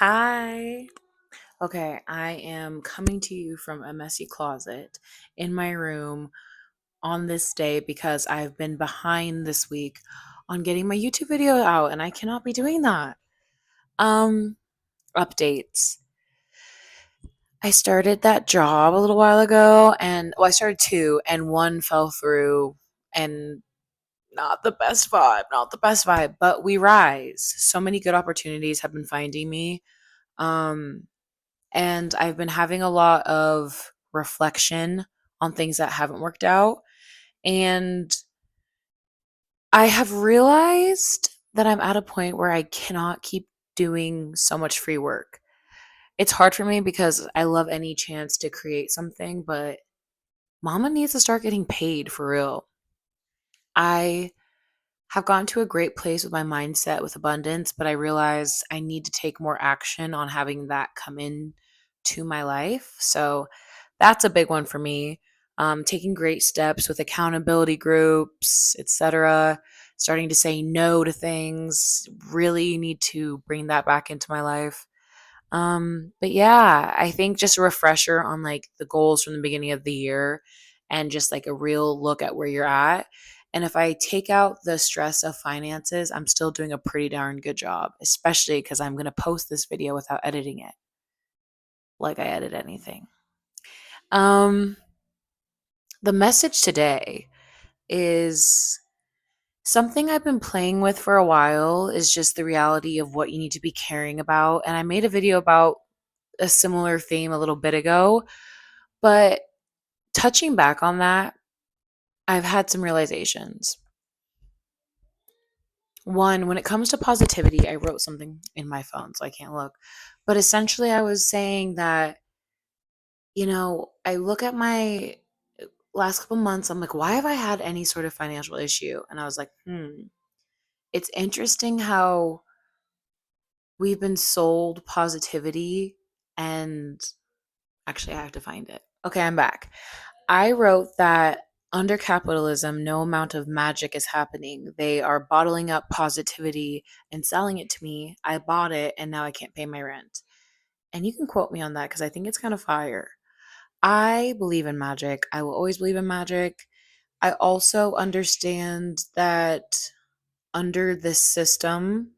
Hi. Okay, I am coming to you from a messy closet in my room on this day because I've been behind this week on getting my YouTube video out and I cannot be doing that. Um Updates. I started that job a little while ago and I started two and one fell through and not the best vibe, but we rise. So many good opportunities have been finding me. Um And I've been having a lot of reflection on things that haven't worked out. And I have realized that I'm at a point where I cannot keep doing so much free work. It's hard for me because I love any chance to create something, but mama needs to start getting paid for real. I have gotten to a great place with my mindset with abundance, but I realize I need to take more action on having that come in to my life. So that's a big one for me. Taking great steps with accountability groups, etc. Starting to say no to things. Really need to bring that back into my life. But yeah, I think just a refresher on like the goals from the beginning of the year and just like a real look at where you're at. And if I take out the stress of finances, I'm still doing a pretty darn good job, especially because I'm going to post this video without editing it like I edit anything. Um, the message today is something I've been playing with for a while is just the reality of what you need to be caring about. And I made a video about a similar theme a little bit ago, but touching back on that, I've had some realizations. One, when it comes to positivity, I wrote something in my phone, so I can't look. But essentially, I was saying that, I look at my last couple months, I'm like, why have I had any sort of financial issue? And I was like, it's interesting how we've been sold positivity and actually, I have to find it. Okay, I'm back. I wrote that under capitalism, no amount of magic is happening. They are bottling up positivity and selling it to me. I bought it and now I can't pay my rent. And you can quote me on that because I think it's kind of fire. I believe in magic. I will always believe in magic. I also understand that under this system,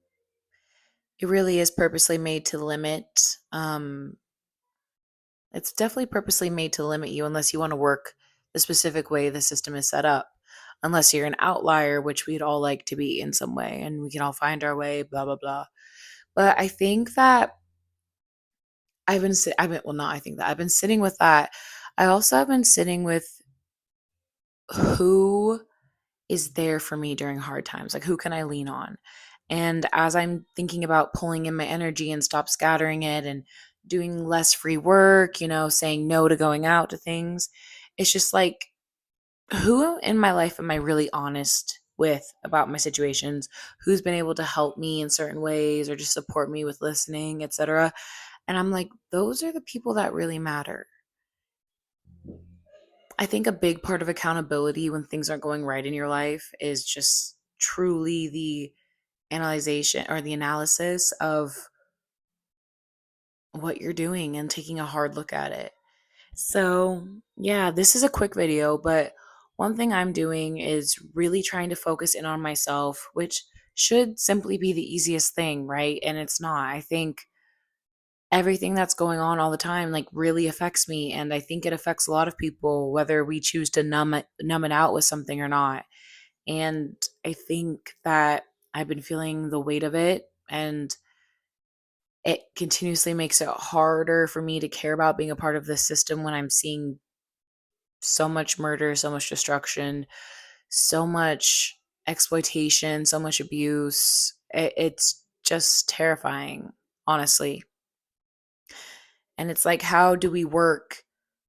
it really is purposely made to limit. It's definitely purposely made to limit you unless you want to work the specific way the system is set up. Unless you're an outlier, which we'd all like to be in some way, and we can all find our way, blah blah blah. But I think that well, not I think that I've been sitting with that. I also have been sitting with who is there for me during hard times, like who can I lean on. And as I'm thinking about pulling in my energy and stop scattering it and doing less free work, saying no to going out to things, it's just like, who in my life am I really honest with about my situations? Who's been able to help me in certain ways or just support me with listening, etc. And I'm like, those are the people that really matter. I think a big part of accountability when things aren't going right in your life is just truly the analyzation or the analysis of what you're doing and taking a hard look at it. So, yeah, this is a quick video, but one thing I'm doing is really trying to focus in on myself, which should simply be the easiest thing, right? And it's not. I think everything that's going on all the time like really affects me and I think it affects a lot of people whether we choose to numb it out with something or not. And I think that I've been feeling the weight of it and it continuously makes it harder for me to care about being a part of this system when I'm seeing so much murder, so much destruction, so much exploitation, so much abuse. It's just terrifying, honestly. And it's like, how do we work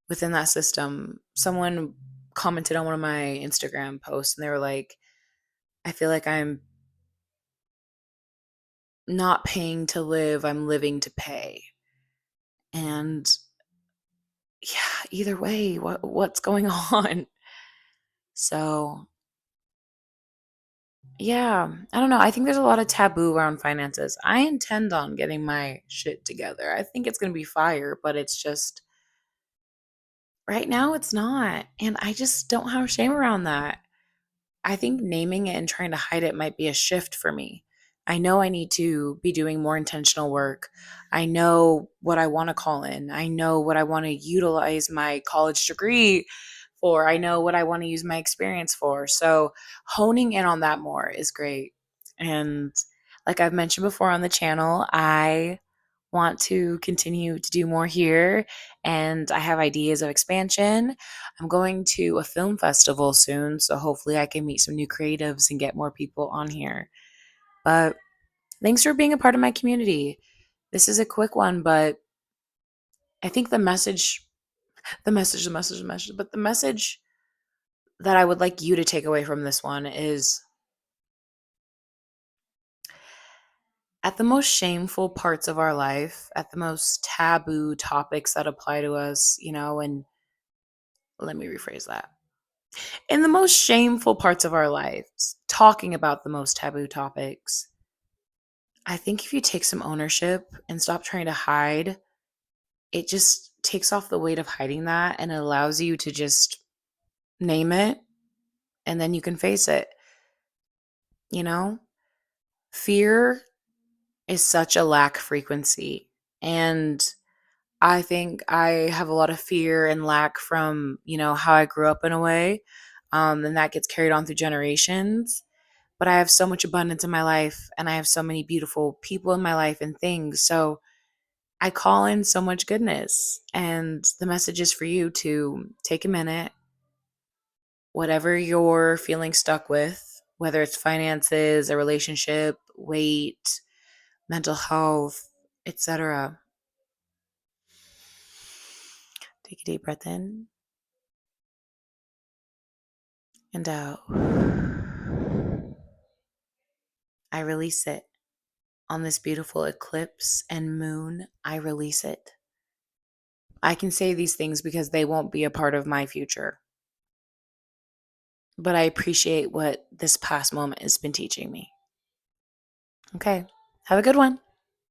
within that system? Someone commented on one of my Instagram posts and they were like, I feel like I'm not paying to live, I'm living to pay. And yeah, either way, what's going on? So Yeah, I don't know. I think there's a lot of taboo around finances. I intend on getting my shit together. I think it's going to be fire, but it's just right now it's not. And I just don't have shame around that. I think naming it and trying to hide it might be a shift for me. I know I need to be doing more intentional work. I know what I want to call in. I know what I want to utilize my college degree for. I know what I want to use my experience for. So, honing in on that more is great. And like I've mentioned before on the channel, I want to continue to do more here and I have ideas of expansion. I'm going to a film festival soon, so hopefully I can meet some new creatives and get more people on here. But thanks for being a part of my community. This is a quick one, but I think but the message that I would like you to take away from this one is at the most shameful parts of our life, at the most taboo topics that apply to us, and let me rephrase that. In the most shameful parts of our lives, talking about the most taboo topics, I think if you take some ownership and stop trying to hide, it just takes off the weight of hiding that and it allows you to just name it and then you can face it. You know, fear is such a lack frequency. And I think I have a lot of fear and lack from, how I grew up in a way. And that gets carried on through generations. But I have so much abundance in my life and I have so many beautiful people in my life and things. So I call in so much goodness. And the message is for you to take a minute, whatever you're feeling stuck with, whether it's finances, a relationship, weight, mental health, etc. Take a deep breath in and out. I release it. On this beautiful eclipse and moon, I release it. I can say these things because they won't be a part of my future. But I appreciate what this past moment has been teaching me. Okay. Have a good one.